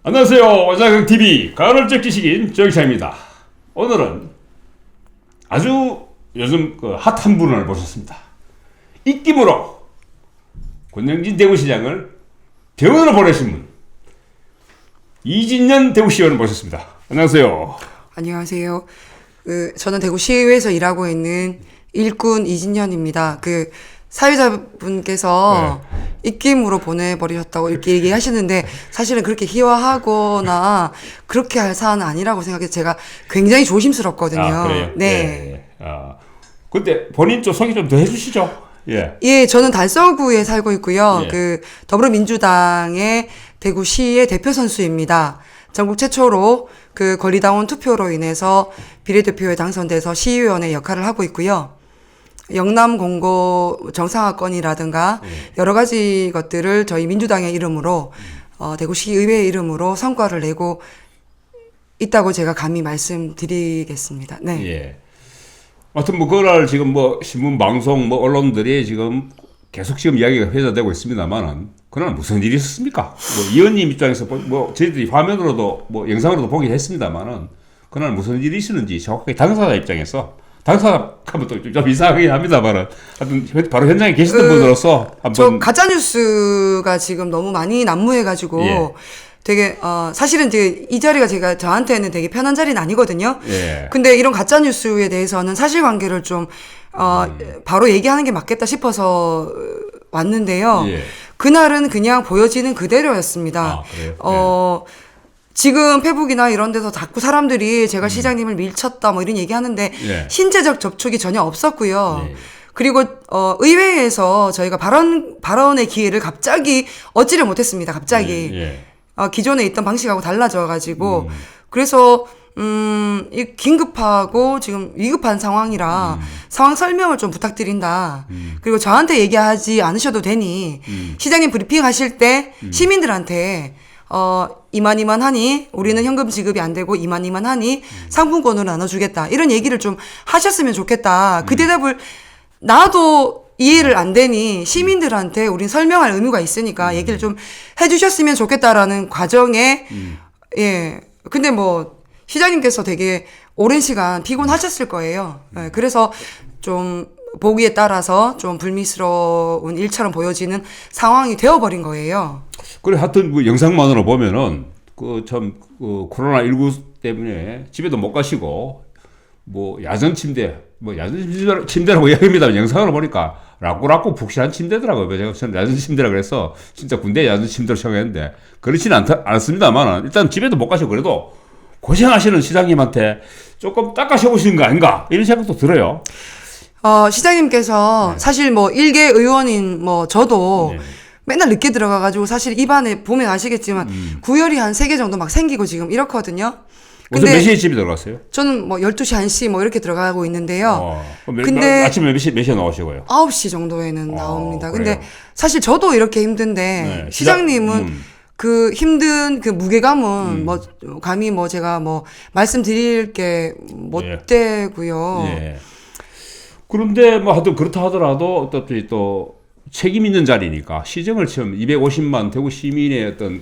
안녕하세요. 원자극TV 가을적 지식인 정기차입니다. 오늘은 아주 요즘 핫한 분을 모셨습니다. 입김으로 권영진 대구시장을 병원으로 보내신 분, 이진년 대구시의원을 모셨습니다. 안녕하세요. 안녕하세요. 저는 대구시의회에서 일하고 있는 일꾼 이진년입니다. 사회자분께서 입김으로 보내버리셨다고 이렇게 얘기하시는데 사실은 그렇게 희화하거나 그렇게 할 사안은 아니라고 생각해서 제가 굉장히 조심스럽거든요. 아, 그래요? 네. 근데 본인 좀 소개 좀 더 해주시죠. 예, 저는 달서구에 살고 있고요. 예. 더불어민주당의 대구시의 대표 선수입니다. 전국 최초로 권리당원 투표로 인해서 비례대표에 당선돼서 시의원의 역할을 하고 있고요. 영남 공고 정상화건이라든가 여러 가지 것들을 저희 민주당의 이름으로 대구시의회 이름으로 성과를 내고 있다고 제가 감히 말씀드리겠습니다. 네. 예. 하여튼 그날 지금 신문 방송 언론들이 지금 계속 지금 이야기가 회자되고 있습니다만은 그날 무슨 일이 있었습니까? 의원님 입장에서 저희들이 화면으로도 영상으로도 보긴 했습니다만은 그날 무슨 일이 있었는지 정확하게 당사자 입장에서 당사자 하면 또 좀 이상하긴 합니다만은 하여튼 바로 현장에 계시던 분으로서 한번 저 가짜 뉴스가 지금 너무 많이 난무해가지고 되게 사실은 이 자리가 저한테는 되게 편한 자리는 아니거든요. 예. 근데 이런 가짜 뉴스에 대해서는 사실관계를 좀 바로 얘기하는 게 맞겠다 싶어서 왔는데요. 예. 그날은 그냥 보여지는 그대로였습니다. 아, 그래요? 지금 페북이나 이런 데서 자꾸 사람들이 제가 시장님을 밀쳤다 이런 얘기하는데 신체적 접촉이 전혀 없었고요. 그리고 의회에서 저희가 발언의 기회를 갑자기 얻지를 못했습니다. 갑자기 기존에 있던 방식하고 달라져가지고 그래서 이 긴급하고 지금 위급한 상황이라 상황 설명을 좀 부탁드린다. 그리고 저한테 얘기하지 않으셔도 되니 시장님 브리핑 하실 때 시민들한테 이만 하니 우리는 현금 지급이 안 되고 이만 하니 상품권으로 나눠주겠다 이런 얘기를 좀 하셨으면 좋겠다. 그 대답을 나도 이해를 안 되니 시민들한테 우린 설명할 의무가 있으니까 얘기를 좀 해주셨으면 좋겠다라는 과정에 근데 시장님께서 되게 오랜 시간 피곤하셨을 거예요. 그래서 좀 보기에 따라서 좀 불미스러운 일처럼 보여지는 상황이 되어버린 거예요. 그래, 하여튼 영상만으로 보면은 코로나19 때문에 집에도 못 가시고 야전 침대라고 이야기합니다. 영상으로 보니까 라꾸라꾸 푹신한 침대더라고요. 저는 야전 침대라 그래서 진짜 군대 야전 침대로 생각했는데 그렇지는 않습니다만 일단 집에도 못 가시고 그래도 고생하시는 시장님한테 조금 닦아셔보시는 거 아닌가 이런 생각도 들어요. 시장님께서 사실 일개 의원인 저도 맨날 늦게 들어가가지고 사실 입안에 보면 아시겠지만 구열이 한 3개 정도 막 생기고 지금 이렇거든요. 근데 몇 시에 집에 들어갔어요? 저는 12시, 1시 이렇게 들어가고 있는데요. 근데 아침에 몇 시에 나오시고요? 9시 정도에는 나옵니다. 근데 사실 저도 이렇게 힘든데 시장님은 힘든 무게감은 감히 제가 말씀드릴 게 못 되고요. 그런데 하여튼 그렇다 하더라도 또 책임 있는 자리니까 시정을 처음 250만 대구 시민의 어떤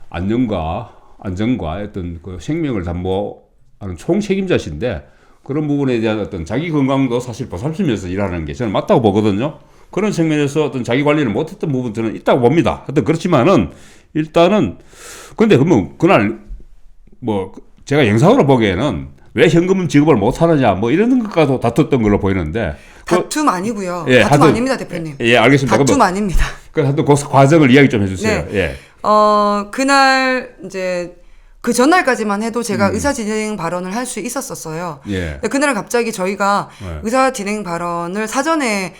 안전과 어떤 생명을 담보하는 총 책임자신데 그런 부분에 대한 어떤 자기 건강도 사실 보살피면서 일하는 게 저는 맞다고 보거든요. 그런 측면에서 어떤 자기 관리를 못했던 부분들은 있다고 봅니다. 하여튼 그렇지만은 일단은 근데 그러면 그날 제가 영상으로 보기에는 왜 현금 지급을 못하느냐 이런 것과도 다퉜던 걸로 보이는데 다툼 아니고요. 다툼 아닙니다, 대표님. 알겠습니다. 다툼 아닙니다. 하여튼 그 과정을 이야기 좀 해주세요. 그날 이제 그 전날까지만 해도 제가 의사진행 발언을 할 수 있었어요. 그날 갑자기 저희가 의사진행 발언을 사전에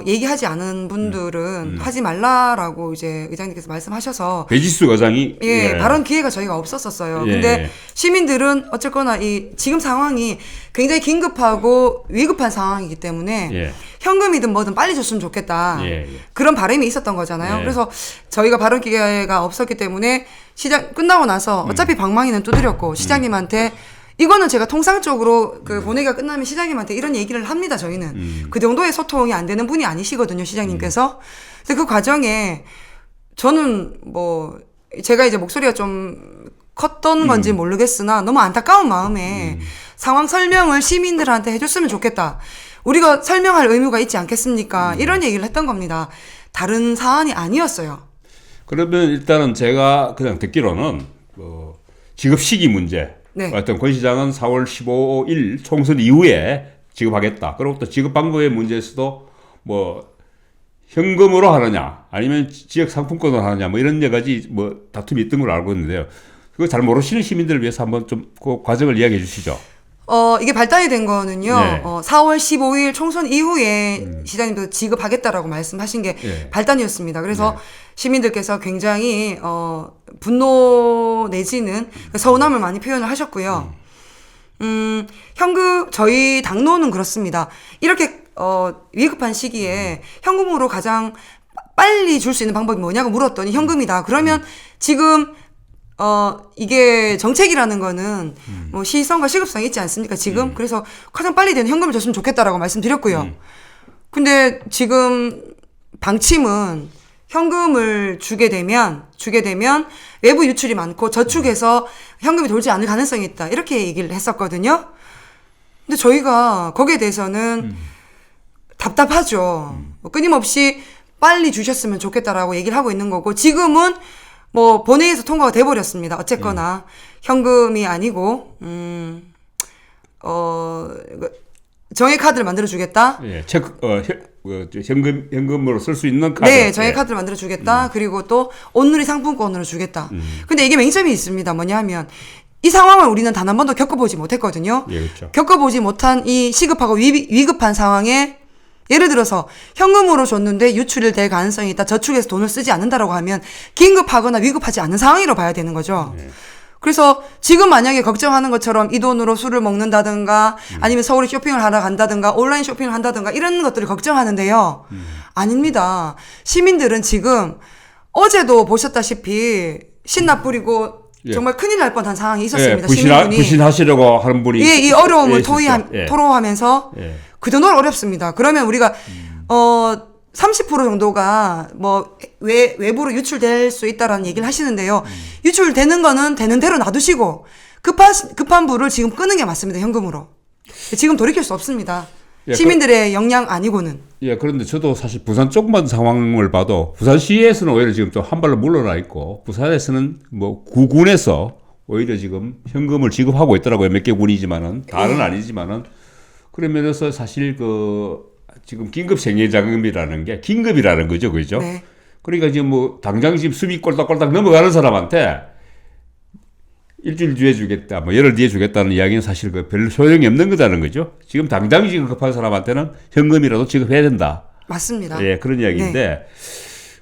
얘기하지 않은 분들은 하지 말라라고 이제 의장님께서 말씀하셔서 배지수 의장이 발언 기회가 저희가 없었어요. 근데 시민들은 어쨌거나 지금 상황이 굉장히 긴급하고 위급한 상황이기 때문에 현금이든 뭐든 빨리 줬으면 좋겠다. 그런 바람이 있었던 거잖아요. 그래서 저희가 발언 기회가 없었기 때문에 시장 끝나고 나서 어차피 방망이는 두드렸고 시장님한테 이거는 제가 통상적으로 본회의가 끝나면 시장님한테 이런 얘기를 합니다, 저희는. 그 정도의 소통이 안 되는 분이 아니시거든요, 시장님께서. 근데 그 과정에 저는 제가 이제 목소리가 좀 컸던 건지 모르겠으나 너무 안타까운 마음에 상황 설명을 시민들한테 해줬으면 좋겠다. 우리가 설명할 의무가 있지 않겠습니까? 이런 얘기를 했던 겁니다. 다른 사안이 아니었어요. 그러면 일단은 제가 그냥 듣기로는 지급 시기 문제. 네. 어떤 권 시장은 4월 15일 총선 이후에 지급하겠다. 그리고 또 지급 방법의 문제에서도 뭐 현금으로 하느냐, 아니면 지역 상품권으로 하느냐, 뭐 이런 여러 가지 뭐 다툼이 있던 걸로 알고 있는데요. 그거 잘 모르시는 시민들을 위해서 한번 좀 그 과정을 이야기해 주시죠. 이게 발단이 된 거는요, 네. 4월 15일 총선 이후에 시장님도 지급하겠다라고 말씀하신 게 네. 발단이었습니다. 그래서 시민들께서 굉장히, 분노 내지는 서운함을 많이 표현을 하셨고요. 저희 당론은 그렇습니다. 이렇게, 위급한 시기에 현금으로 가장 빨리 줄 수 있는 방법이 뭐냐고 물었더니 현금이다. 그러면 지금 이게 정책이라는 거는 뭐 시의성과 시급성이 있지 않습니까? 지금 그래서 가장 빨리 되는 현금을 줬으면 좋겠다라고 말씀드렸고요. 근데 지금 방침은 현금을 주게 되면 외부 유출이 많고 저축해서 현금이 돌지 않을 가능성이 있다. 이렇게 얘기를 했었거든요. 근데 저희가 거기에 대해서는 답답하죠. 끊임없이 빨리 주셨으면 좋겠다라고 얘기를 하고 있는 거고, 지금은 뭐 본회의에서 통과가 돼버렸습니다. 어쨌거나 현금이 아니고 정액 카드를 만들어 주겠다. 예, 현금으로 쓸 수 있는 카드. 네, 정액 카드를 만들어 주겠다. 그리고 또 온누리 상품권으로 주겠다. 근데 이게 맹점이 있습니다. 뭐냐면 이 상황을 우리는 단 한 번도 겪어보지 못했거든요. 예, 그렇죠. 겪어보지 못한 이 시급하고 위급한 상황에 예를 들어서 현금으로 줬는데 유출이 될 가능성이 있다. 저축해서 돈을 쓰지 않는다라고 하면 긴급하거나 위급하지 않은 상황이라고 봐야 되는 거죠. 네. 그래서 지금 만약에 걱정하는 것처럼 이 돈으로 술을 먹는다든가 아니면 서울에 쇼핑을 하러 간다든가 온라인 쇼핑을 한다든가 이런 것들을 걱정하는데요. 아닙니다. 시민들은 지금 어제도 보셨다시피 신나 뿌리고 예. 정말 큰일 날 뻔한 상황이 있었습니다. 예, 시민분이. 부신하시려고 하는 분이. 예, 이 어려움을 예. 토로하면서 예. 그 정도로 어렵습니다. 그러면 우리가 30% 정도가 뭐 외부로 유출될 수 있다라는 얘기를 하시는데요. 유출되는 거는 되는 대로 놔두시고 급한 불을 지금 끄는 게 맞습니다. 현금으로. 지금 돌이킬 수 없습니다. 예, 시민들의 역량 아니고는. 예, 그런데 저도 사실 부산 쪽만 상황을 봐도 부산시에서는 오히려 지금 또 한 발로 물러나 있고 부산에서는 뭐 구군에서 오히려 지금 현금을 지급하고 있더라고요. 몇 개 군이지만은 다는 아니지만은 그런 면에서 사실 지금 긴급 생계자금이라는 게 긴급이라는 거죠, 그죠? 네. 그러니까 지금 뭐 당장 지금 숨이 꼴딱꼴딱 넘어가는 사람한테 일주일 뒤에 주겠다, 뭐 열흘 뒤에 주겠다는 이야기는 사실 별 소용이 없는 거다는 거죠. 지금 당장 지금 급한 사람한테는 현금이라도 지급해야 된다. 맞습니다. 예, 그런 이야기인데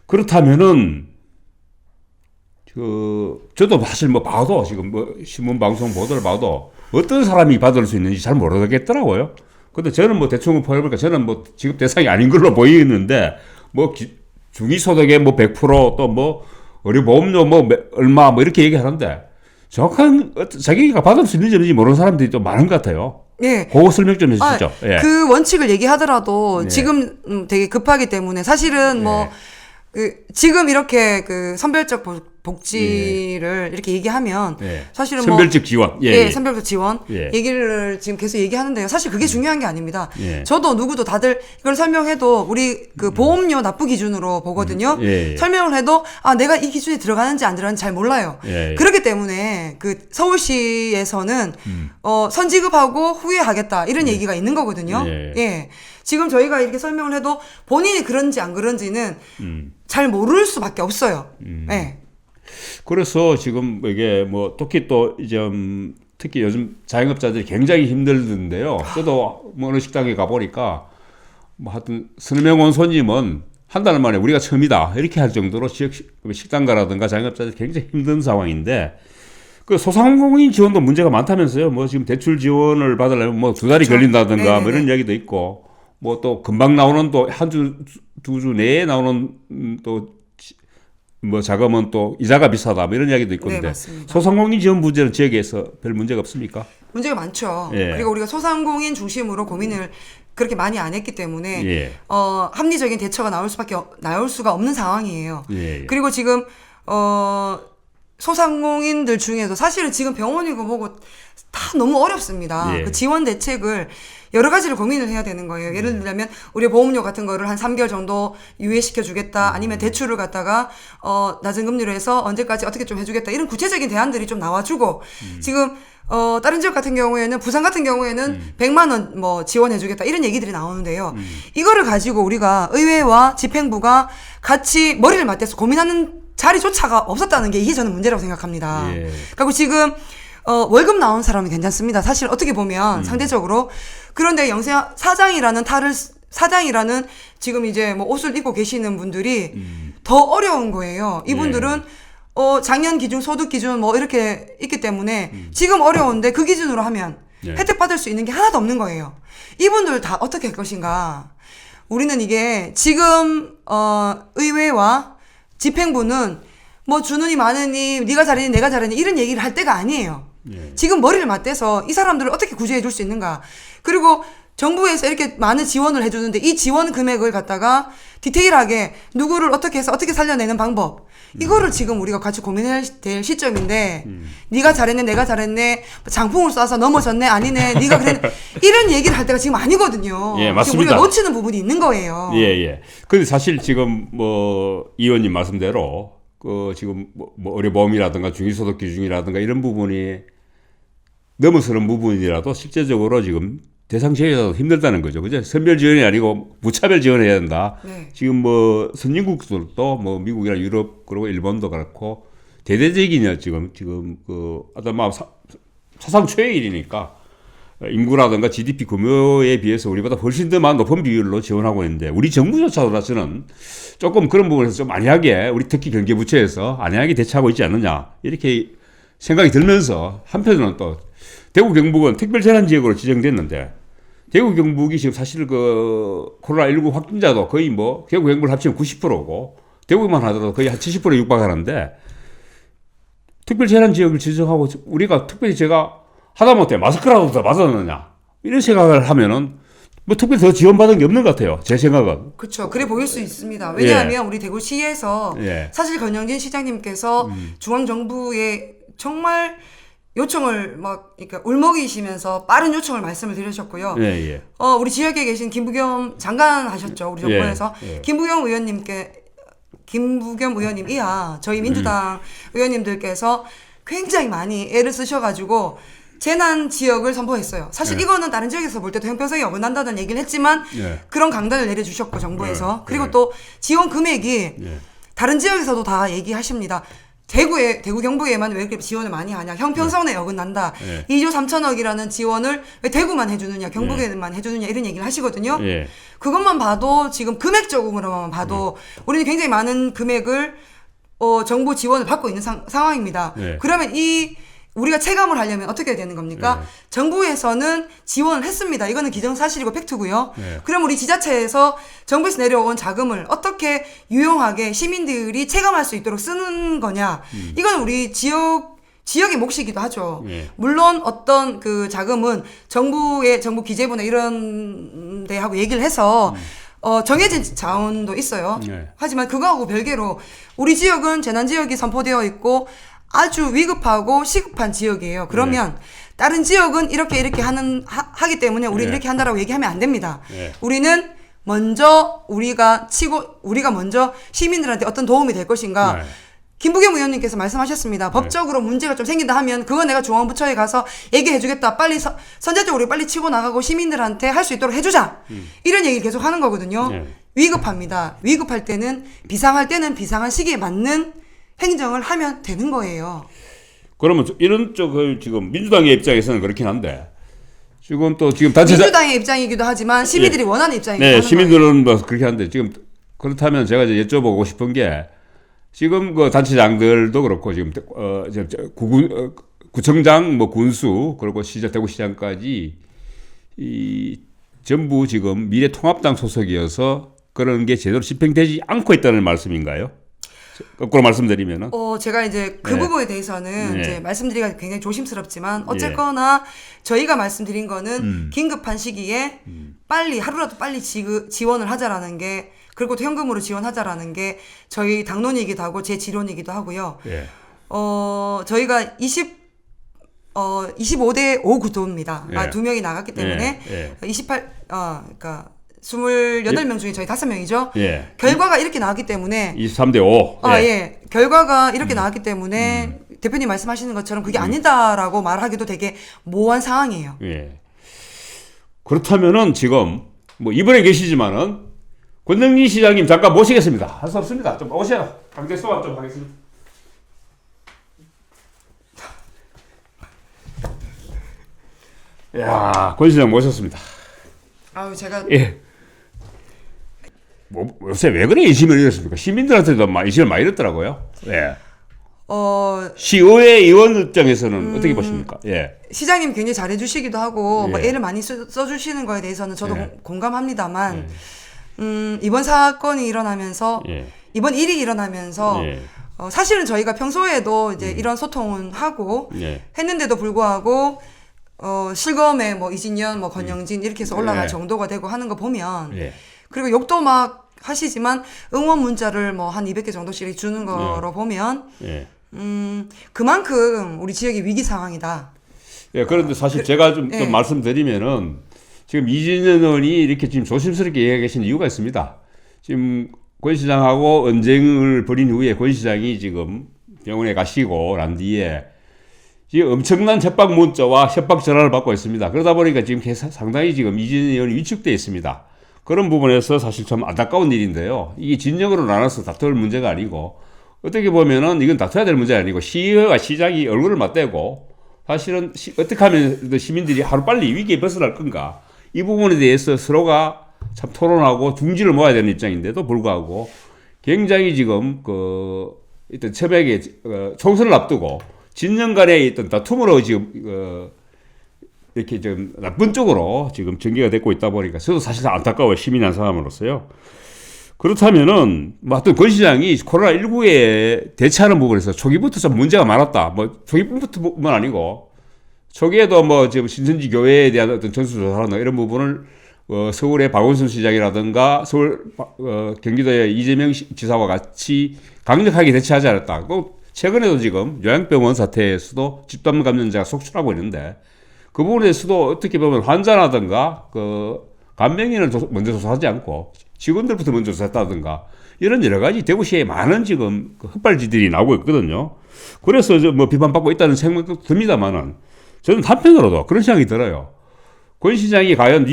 그렇다면은 저도 사실 뭐 봐도 지금 뭐 신문 방송 보도를 봐도 어떤 사람이 받을 수 있는지 잘 모르겠더라고요. 근데 저는 뭐 대충 보여보니까 저는 뭐 지급 대상이 아닌 걸로 보이는데 뭐 중위소득의 뭐 100% 또 뭐 의료보험료 뭐 얼마 뭐 이렇게 얘기하는데 정확한 자기가 받을 수 있는지 모르는 사람들이 또 많은 것 같아요. 예. 그거 설명 좀 해주시죠. 예. 그 원칙을 얘기하더라도 네. 지금 되게 급하기 때문에 사실은 뭐 지금 이렇게 선별적 복지를 이렇게 얘기하면 사실은 선별적 지원. 선별적 지원 얘기를 지금 계속 얘기하는데요. 사실 그게 중요한 게 아닙니다. 저도 누구도 다들 이걸 설명해도 우리 보험료 납부 기준으로 보거든요. 설명을 해도 내가 이 기준에 들어가는지 안 들어가는지 잘 몰라요. 그렇기 때문에 서울시에서는 선지급하고 후에 하겠다 이런 얘기가 있는 거거든요. 지금 저희가 이렇게 설명을 해도 본인이 그런지 안 그런지는 잘 모를 수밖에 없어요. 그래서 지금 이게 뭐 특히 또 이제 특히 요즘 자영업자들이 굉장히 힘들던데요. 저도 뭐 어느 식당에 가보니까 뭐 하여튼 서너 명 온 손님은 한 달 만에 우리가 처음이다 이렇게 할 정도로 지역 식당가라든가 자영업자들이 굉장히 힘든 상황인데 그 소상공인 지원도 문제가 많다면서요. 뭐 지금 대출 지원을 받으려면 뭐 2달이 걸린다든가 뭐 이런 이야기도 있고 뭐 또 금방 나오는 또 한 주, 2주 내에 나오는 또 뭐 자금은 또 이자가 비싸다 뭐 이런 이야기도 있건데 소상공인 지원 문제는 지역에서 별 문제가 없습니까? 문제가 많죠. 그리고 우리가 소상공인 중심으로 고민을 그렇게 많이 안 했기 때문에 합리적인 대처가 나올 수가 없는 상황이에요. 그리고 지금 소상공인들 중에서 사실은 지금 병원이고 뭐고 다 너무 어렵습니다. 예. 그 지원 대책을 여러 가지를 고민을 해야 되는 거예요. 예를 들면 우리 보험료 같은 거를 한 3개월 정도 유예시켜 주겠다. 아니면 대출을 갖다가 낮은 금리로 해서 언제까지 어떻게 좀 해주겠다. 이런 구체적인 대안들이 좀 나와주고 지금 다른 지역 같은 경우에는 부산 같은 경우에는 100만 원 뭐 지원해 주겠다. 이런 얘기들이 나오는데요. 이거를 가지고 우리가 의회와 집행부가 같이 머리를 맞대서 고민하는 자리조차가 없었다는 게 이게 저는 문제라고 생각합니다. 예. 그리고 지금 월급 나온 사람은 괜찮습니다. 사실 어떻게 보면 상대적으로. 그런데 영세 사장이라는 지금 이제 뭐 옷을 입고 계시는 분들이 더 어려운 거예요. 이분들은 작년 기준, 소득 기준 뭐 이렇게 있기 때문에 지금 어려운데 그 기준으로 하면 혜택 받을 수 있는 게 하나도 없는 거예요. 이분들 다 어떻게 할 것인가. 우리는 이게 지금 의회와 집행부는 뭐 주느니 마느니 네가 잘했니 내가 잘했니 이런 얘기를 할 때가 아니에요. 지금 머리를 맞대서 이 사람들을 어떻게 구제해 줄 수 있는가. 그리고 정부에서 이렇게 많은 지원을 해주는데 이 지원 금액을 갖다가 디테일하게 누구를 어떻게 해서 어떻게 살려내는 방법 이거를 지금 우리가 같이 고민해야 될 시점인데 네가 잘했네 내가 잘했네 장풍을 쏴서 넘어졌네 아니네 네가 그랬네 이런 얘기를 할 때가 지금 아니거든요. 예, 지금 맞습니다. 우리가 놓치는 부분이 있는 거예요. 예. 근데 사실 지금 뭐 이 의원님 말씀대로 지금 뭐 의료보험이라든가 중위소득 기준이라든가 이런 부분이 넘어서는 부분이라도 실제적으로 지금 대상 지역에서 힘들다는 거죠. 그죠? 선별 지원이 아니고 무차별 지원해야 된다. 네. 지금 뭐 선진국들도 뭐 미국이나 유럽 그리고 일본도 그렇고 대대적인 지금 어떤 막 사상 최의 일이니까 인구라든가 GDP 규모에 비해서 우리보다 훨씬 더 높은 비율로 지원하고 있는데 우리 정부조차도 저는 조금 그런 부분에서 좀 안이하게 우리 특히 경제부처에서 안이하게 대처하고 있지 않느냐 이렇게 생각이 들면서 한편으로는 또 대구 경북은 특별재난지역으로 지정됐는데 대구 경북이 지금 사실 코로나19 확진자도 거의 뭐 대구 경북을 합치면 90%고 대구만 하더라도 거의 한 70%에 육박하는데 특별재난지역을 지정하고 우리가 특별히 제가 하다못해 마스크라도 더 맞았느냐 이런 생각을 하면은 뭐 특별히 더 지원받은 게 없는 것 같아요. 제 생각은. 그렇죠. 그래 보일 수 있습니다. 왜냐하면 우리 대구시에서 사실 권영진 시장님께서 중앙정부에 정말 요청을 그러니까 울먹이시면서 빠른 요청을 말씀을 드리셨고요. 우리 지역에 계신 김부겸 장관 하셨죠. 우리 정부에서. 김부겸 의원님 이하 저희 민주당 의원님들께서 굉장히 많이 애를 쓰셔가지고 재난 지역을 선포했어요. 사실 이거는 다른 지역에서 볼 때도 형평성이 어긋난다는 얘기를 했지만 그런 강단을 내려주셨고 정부에서. 그리고 또 지원 금액이 다른 지역에서도 다 얘기하십니다. 대구 경북에만 왜 그렇게 지원을 많이 하냐. 형평성에 어긋난다. 2조 3천억이라는 지원을 왜 대구만 해주느냐 경북에만 해주느냐 이런 얘기를 하시거든요. 그것만 봐도 지금 금액적으로만 봐도 우리는 굉장히 많은 금액을 정부 지원을 받고 있는 상황입니다. 그러면 우리가 체감을 하려면 어떻게 해야 되는 겁니까? 정부에서는 지원을 했습니다. 이거는 기정사실이고 팩트고요. 그럼 우리 지자체에서 정부에서 내려온 자금을 어떻게 유용하게 시민들이 체감할 수 있도록 쓰는 거냐. 이건 우리 지역의 몫이기도 하죠. 물론 어떤 그 자금은 정부 기재부나 이런 데하고 얘기를 해서 정해진 자원도 있어요. 하지만 그거하고 별개로 우리 지역은 재난지역이 선포되어 있고 아주 위급하고 시급한 지역이에요. 그러면 다른 지역은 이렇게 하기 때문에 우리 이렇게 한다라고 얘기하면 안 됩니다. 우리는 먼저 우리가 먼저 시민들한테 어떤 도움이 될 것인가. 김부겸 의원님께서 말씀하셨습니다. 법적으로 문제가 좀 생긴다 하면 그거 내가 중앙부처에 가서 얘기해 주겠다. 빨리 선제적으로 빨리 치고 나가고 시민들한테 할 수 있도록 해주자. 이런 얘기를 계속 하는 거거든요. 위급합니다. 위급할 때는 비상할 때는 비상한 시기에 맞는 행정을 하면 되는 거예요. 그러면 이런 쪽을 지금 민주당의 입장에서는 그렇긴 한데 지금 민주당의 입장이기도 하지만 시민들이 원하는 입장이기도 하는 시민들은 뭐 그렇게 하는데 지금 그렇다면 제가 이제 여쭤보고 싶은 게 지금 그 단체장들도 그렇고 지금 구청장 뭐 군수 그리고 대구시장까지 전부 지금 미래통합당 소속이어서 그런 게 제대로 집행되지 않고 있다는 말씀인가요? 거꾸로 말씀드리면은 제가 이제 그 부분에 대해서는 이제 말씀드리기가 굉장히 조심스럽지만 어쨌거나 저희가 말씀드린 거는 긴급한 시기에 하루라도 빨리 지원을 하자라는 게 그리고 또 현금으로 지원하자라는 게 저희 당론이기도 하고 제 지론이기도 하고요. 저희가 25대 5 구도입니다. 예. 아, 2명이 나갔기 때문에 예. 28, 그러니까 28명 중에 저희 5명이죠. 예. 결과가 이렇게 나왔기 때문에 23대 5. 예. 결과가 이렇게 나왔기 때문에 대표님 말씀하시는 것처럼 그게 아니다라고 말하기도 되게 모호한 상황이에요. 예. 그렇다면은 지금 뭐 이번에 계시지만은 권영진 시장님 잠깐 모시겠습니다. 할 수 없습니다. 좀 오세요. 강제 소환 좀 하겠습니다. 야, 권 시장 모셨습니다. 아유, 제가 예. 뭐 요새 왜 그래 인심을 잃었습니까? 시민들한테도 인심을 많이 잃었더라고요. 예. 시의회 의원 입장에서는 어떻게 보십니까? 예. 시장님 굉장히 잘해주시기도 하고 예. 뭐 애를 많이 써주시는 거에 대해서는 저도 예. 공감합니다만 이번 사건이 일어나면서 예. 이번 일이 일어나면서 예. 사실은 저희가 평소에도 이제 이런 소통은 하고 예. 했는데도 불구하고 실검에 뭐 이진현, 뭐 권영진 이렇게 해서 올라갈 예. 정도가 되고 하는 거 보면 예. 그리고 욕도 막 하시지만 응원 문자를 뭐 한 200개 정도씩 주는 거로 보면 예. 그만큼 우리 지역이 위기 상황이다. 예, 그런데 사실 제가 좀 예. 말씀드리면은 지금 이진현 의원이 이렇게 지금 조심스럽게 얘기하고 계시는 이유가 있습니다. 지금 권 시장하고 언쟁을 벌인 후에 권 시장이 지금 병원에 가시고 난 뒤에 지금 엄청난 협박 문자와 협박 전화를 받고 있습니다. 그러다 보니까 지금 상당히 지금 이진현 의원이 위축되어 있습니다. 그런 부분에서 사실 좀 안타까운 일인데요. 이게 진영으로 나눠서 다툴 문제가 아니고 어떻게 보면은 이건 다퉈야 될 문제가 아니고 시의회와 시장이 얼굴을 맞대고 사실은 어떻게 하면 시민들이 하루빨리 위기에 벗어날 건가 이 부분에 대해서 서로가 참 토론하고 중지를 모아야 되는 입장인데도 불구하고 굉장히 지금 일단 새벽에 총선을 앞두고 진영 간의 있던 다툼으로 지금 이렇게 좀 나쁜 쪽으로 지금 전개가 되고 있다 보니까 저도 사실 안타까워요. 시민 한 사람으로서요. 그렇다면은 뭐 어떤 권 시장이 코로나19에 대처하는 부분에서 초기부터 좀 문제가 많았다. 뭐 초기부터만 아니고 초기에도 뭐 지금 신천지 교회에 대한 어떤 전수조사라든가 이런 부분을 서울의 박원순 시장이라든가 서울 경기도의 이재명 지사와 같이 강력하게 대처하지 않았다. 최근에도 지금 요양병원 사태에서도 집단 감염자가 속출하고 있는데 그 부분에 대해서도 어떻게 보면 환자라든가 간병인을 먼저 조사하지 않고 직원들부터 먼저 조사했다든가 이런 여러 가지 대구시에 많은 지금 헛발질들이 나오고 있거든요. 그래서 뭐 비판받고 있다는 생각도 듭니다만은 저는 한편으로도 그런 생각이 들어요. 권 시장이 과연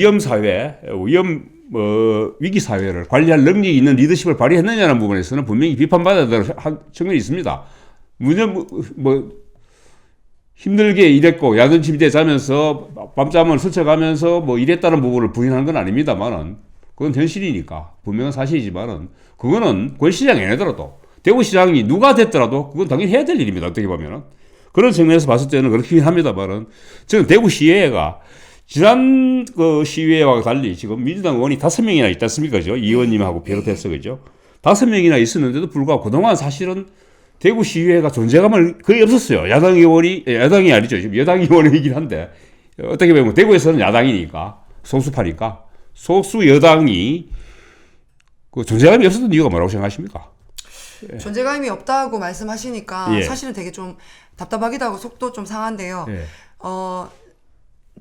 위기 사회를 관리할 능력이 있는 리더십을 발휘했느냐는 부분에서는 분명히 비판받아야 될 측면이 있습니다. 힘들게 일했고 야단침대 자면서 밤잠을 설쳐가면서 뭐 일했다는 부분을 부인하는 건 아닙니다만은 그건 현실이니까 분명한 사실이지만은 그거는 권 시장이 아니더라도 대구시장이 누가 됐더라도 그건 당연히 해야 될 일입니다. 어떻게 보면은 그런 측면에서 봤을 때는 그렇긴 합니다만은 저는 대구시의회가 지난 시의회와 달리 지금 민주당 의원이 5명이나 있지 않습니까? 이 의원님하고 비롯해서 그죠? 5명이나 있었는데도 불구하고 그동안 사실은 대구시의회가 존재감을 거의 없었어요. 야당이 아니죠. 지금 여당 의원이긴 한데 어떻게 보면 대구에서는 야당이니까 소수파니까 소수 여당이 존재감이 없었던 이유가 뭐라고 생각하십니까? 존재감이 없다고 말씀하시니까 예. 사실은 되게 좀 답답하기도 하고 속도 좀 상한데요. 예.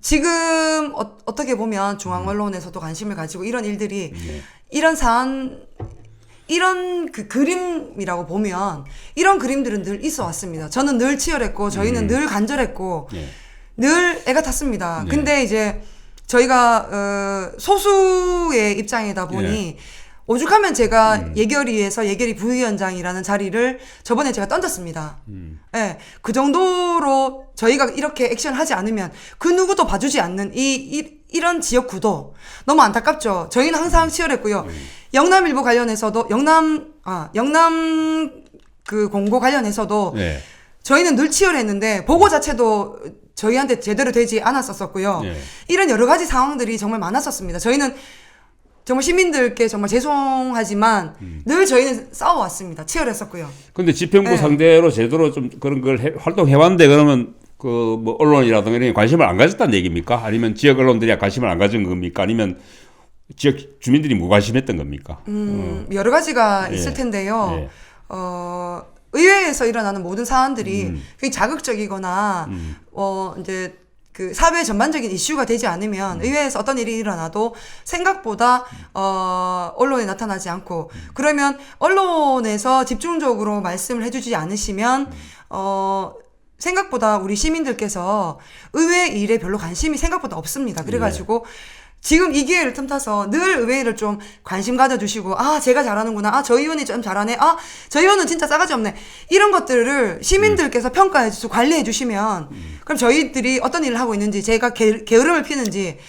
지금 어떻게 보면 중앙 언론에서도 관심을 가지고 이런 일들이 이런 그 그림이라고 보면 이런 그림들은 늘 있어 왔습니다. 저는 늘 치열했고 저희는 늘 간절했고 늘 애가 탔습니다. 근데 이제 저희가 소수의 입장이다 보니 오죽하면 제가 예결위에서 예결위 부위원장이라는 자리를 저번에 제가 던졌습니다. 예, 그 정도로 저희가 이렇게 액션하지 않으면 그 누구도 봐주지 않는 이런 지역 구도 너무 안타깝죠. 저희는 항상 치열했고요. 영남일보 관련해서도 영남 그 공고 관련해서도 저희는 늘 치열했는데 보고 자체도 저희한테 제대로 되지 않았었고요. 이런 여러 가지 상황들이 정말 많았었습니다. 저희는 정말 시민들께 정말 죄송하지만 늘 저희는 싸워왔습니다. 치열했었고요. 근데 지평구 상대로 제대로 좀 그런 걸 활동해왔는데 그러면 뭐 언론이라든가 이런 관심을 안 가졌다는 얘기입니까? 아니면 지역 언론들이 관심을 안 가진 겁니까? 아니면 지역 주민들이 무관심했던 겁니까? 여러 가지가 있을 텐데요. 의회에서 일어나는 모든 사안들이 굉장히 자극적이거나 이제 그 사회 전반적인 이슈가 되지 않으면 의회에서 어떤 일이 일어나도 생각보다 언론에 나타나지 않고, 그러면 언론에서 집중적으로 말씀을 해주지 않으시면 생각보다 우리 시민들께서 의회 일에 별로 관심이 생각보다 없습니다. 그래가지고 지금 이 기회를 틈타서 늘 의회를 좀 관심 가져주시고, 제가 잘하는구나, 저 의원이 좀 잘하네, 저 의원은 진짜 싸가지 없네, 이런 것들을 시민들께서 평가해주시고 관리해주시면 그럼 저희들이 어떤 일을 하고 있는지, 제가 게으름을 피는지,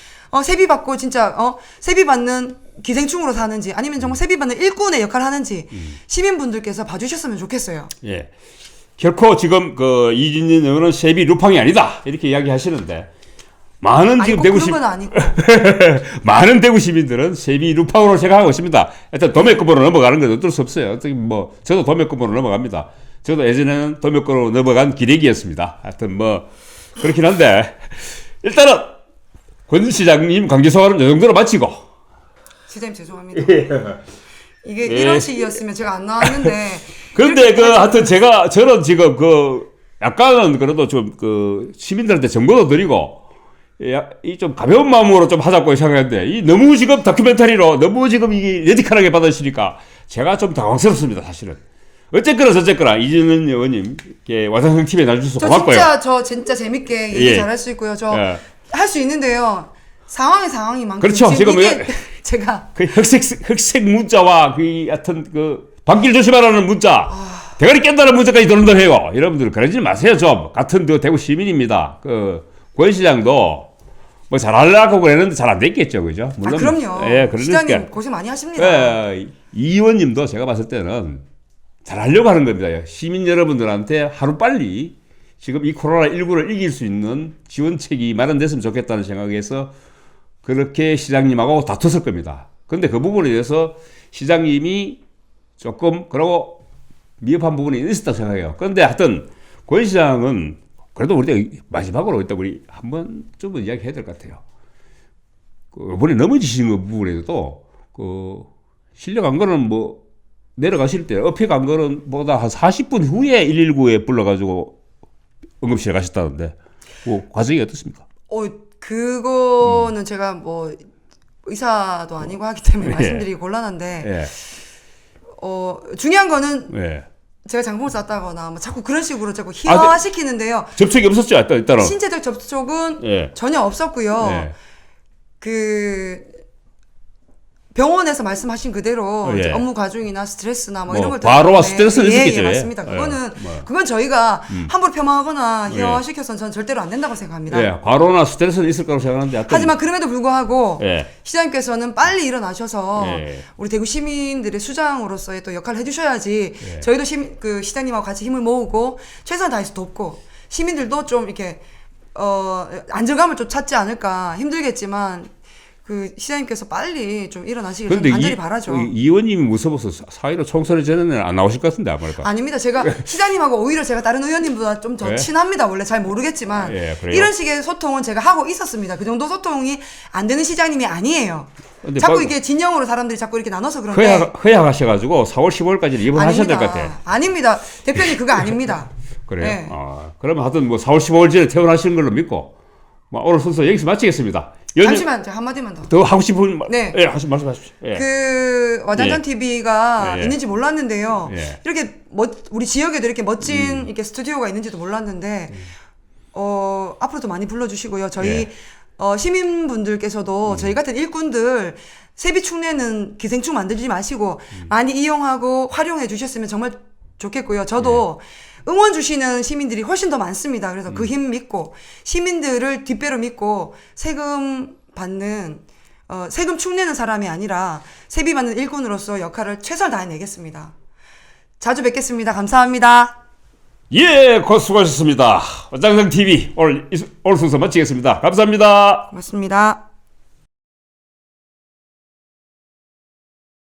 세비 받고 진짜 세비 받는 기생충으로 사는지, 아니면 정말 세비 받는 일꾼의 역할을 하는지 시민분들께서 봐주셨으면 좋겠어요. 예. 결코 지금 그 이진진 의원은 세비 루팡이 아니다 이렇게 이야기하시는데, 많은 지금 대구 시민 많은 대구 시민들은 세비 루팡으로 생각하고 있습니다. 일단 도매급으로 넘어가는 건 어쩔 수 없어요. 어떻게 뭐 저도 도매급으로 넘어갑니다. 저도 예전에는 도매급으로 넘어간 기레기였습니다. 하여튼 뭐 그렇긴 한데, 일단은 권 시장님 강제소환은 이 정도로 마치고. 시장님 죄송합니다. 이게 이런 식이었으면 제가 안 나왔는데. 그런데 하여튼 저는 지금 약간은 그래도 좀 시민들한테 정보도 드리고, 이 좀 가벼운 마음으로 좀 하자고 생각했는데, 이 너무 지금 다큐멘터리로 너무 지금 이게 레디컬하게 받으시니까 제가 좀 당황스럽습니다, 사실은. 어쨌거나 저쨌거나 이진은 의원님 와장성 TV에 나와주셔서 고맙고요. 저 진짜 재밌게 얘기 잘할 수 있고요. 할 수 있는데요. 상황이 많고. 그렇죠. 지금 이게 제가 흑색 문자와 하여튼 방길 조심하라는 문자, 대가리 깬다는 문자까지 돌던해요. 여러분들 그러지 마세요. 좀 같은 대구 시민입니다. 권 시장도 뭐 잘하려고 그랬는데 잘 안 됐겠죠, 그죠? 물론 그럼요. 예, 그러니까 시장님 고생 많이 하십니다. 이 의원님도 제가 봤을 때는 잘하려고 하는 겁니다. 시민 여러분들한테 하루 빨리 지금 이 코로나19를 이길 수 있는 지원책이 마련됐으면 좋겠다는 생각에서 그렇게 시장님하고 다퉜을 겁니다. 그런데 그 부분에 대해서 시장님이 조금 그러고 미흡한 부분이 있었다고 생각해요. 그런데 하여튼 권 시장은 그래도 우리 마지막으로 일단 우리 한번 좀 이야기해야 될 것 같아요. 이번에 넘어지신 부분에도 실려간 거는 뭐 내려가실 때 업혀 간 거는 보다 한 40분 후에 119에 불러가지고 응급실에 가셨다는데, 과정이 어떻습니까? 그거는 제가 뭐 의사도 아니고 하기 때문에 말씀드리기 곤란한데, 중요한 거는 제가 장풍을 쐈다거나 뭐 자꾸 그런 식으로 자꾸 희화시키는데요. 접촉이 없었죠, 일단은. 신체적 접촉은 전혀 없었고요. 병원에서 말씀하신 그대로 업무 과중이나 스트레스나 뭐 이런 걸 과로와 스트레스는 있었겠죠. 맞습니다. 그건 저희가 함부로 폄하하거나 희화시켜서는 저는 절대로 안 된다고 생각합니다. 과로나 스트레스는 있을 거라고 생각하는데, 하지만 그럼에도 불구하고 시장님께서는 빨리 일어나셔서 우리 대구 시민들의 수장으로서의 또 역할을 해주셔야지 저희도 시장님하고 같이 힘을 모으고 최선을 다해서 돕고, 시민들도 좀 이렇게 안정감을 좀 찾지 않을까. 힘들겠지만 시장님께서 빨리 좀 일어나시길 간절히 바라죠. 이 의원님이 무서워서 4.15 총선에 전에는 안 나오실 것 같은데, 아무래도. 아닙니다. 제가 시장님하고 오히려 제가 다른 의원님보다 좀 더 친합니다. 원래 잘 모르겠지만 이런 식의 소통은 제가 하고 있었습니다. 그 정도 소통이 안 되는 시장님이 아니에요. 자꾸 이게 진영으로 사람들이 자꾸 이렇게 나눠서 그런데 허약하셔가지고 4월 15일까지 입원하셔야 될 것 같아요. 아닙니다. 대표님 그거 아닙니다. 그래요? 그러면 하여튼 4월 15일 전에 퇴원하시는 걸로 믿고 오늘 순서 여기서 마치겠습니다. 잠시만, 한마디만 더 하고 싶은 말씀하십시오. 와장창 TV가 있는지 몰랐는데요. 이렇게 우리 지역에도 이렇게 멋진 이렇게 스튜디오가 있는지도 몰랐는데, 앞으로도 많이 불러주시고요. 저희 시민분들께서도 저희 같은 일꾼들 세비 축내는 기생충 만들지 마시고 많이 이용하고 활용해 주셨으면 정말 좋겠고요. 저도 응원 주시는 시민들이 훨씬 더 많습니다. 그래서 그 힘 믿고 시민들을 뒷배로 믿고 세금 축내는 사람이 아니라 세비 받는 일꾼으로서 역할을 최선을 다해내겠습니다. 자주 뵙겠습니다. 감사합니다. 수고하셨습니다. 와장창 TV 오늘 순서 마치겠습니다. 감사합니다. 고맙습니다.